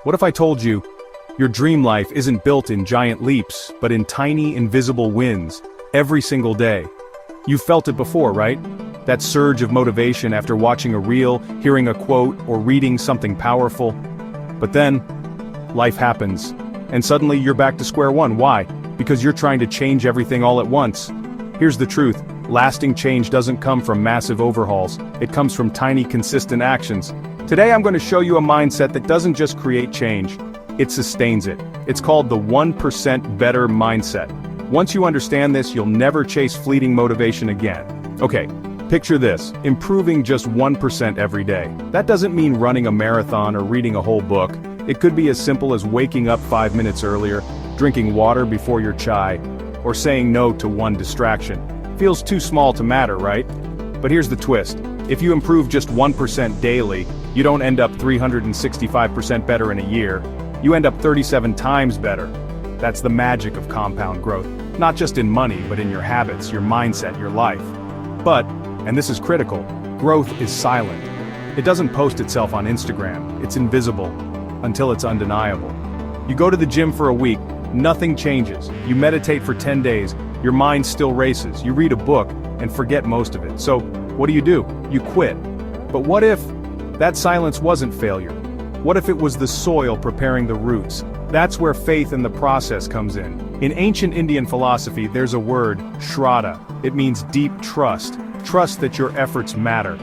What if I told you, your dream life isn't built in giant leaps, but in tiny, invisible wins, every single day? You've felt it before, right? That surge of motivation after watching a reel, hearing a quote, or reading something powerful. But then, life happens, and suddenly you're back to square one. Why? Because you're trying to change everything all at once. Here's the truth. Lasting change doesn't come from massive overhauls. It comes from tiny, consistent actions. Today I'm going to show you a mindset that doesn't just create change, it sustains it. It's called the 1% better mindset. Once you understand this, you'll never chase fleeting motivation again. Okay, picture this, improving just 1% every day. That doesn't mean running a marathon or reading a whole book. It could be as simple as waking up 5 minutes earlier, drinking water before your chai, or saying no to one distraction. Feels too small to matter, right? But here's the twist. If you improve just 1% daily, you don't end up 365% better in a year. You end up 37 times better. That's the magic of compound growth. Not just in money, but in your habits, your mindset, your life. But, and this is critical, growth is silent. It doesn't post itself on Instagram. It's invisible, until it's undeniable. You go to the gym for a week, nothing changes. You meditate for 10 days, your mind still races. You read a book, and forget most of it. So, what do? You quit. But what if that silence wasn't failure? What if it was the soil preparing the roots? That's where faith in the process comes in. In ancient Indian philosophy, there's a word, shraddha. It means deep trust. Trust that your efforts matter,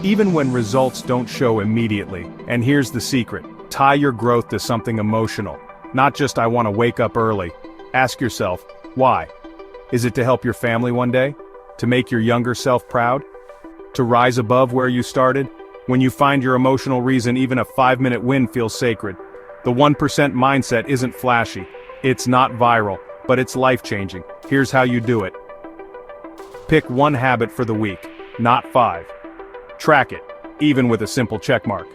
even when results don't show immediately. And here's the secret. Tie your growth to something emotional. Not just I want to wake up early. Ask yourself, why? Is it to help your family one day? To make your younger self proud? To rise above where you started? When you find your emotional reason, even a 5-minute win feels sacred. The 1% mindset isn't flashy. It's not viral, but it's life-changing. Here's how you do it. Pick one habit for the week, not 5. Track it, even with a simple check mark.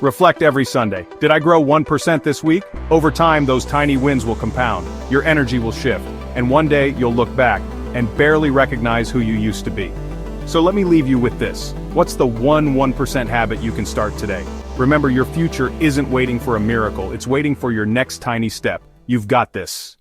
Reflect every Sunday. Did I grow 1% this week? Over time, those tiny wins will compound. Your energy will shift, and one day you'll look back and barely recognize who you used to be. So let me leave you with this. What's the 1% habit you can start today? Remember, your future isn't waiting for a miracle, it's waiting for your next tiny step. You've got this.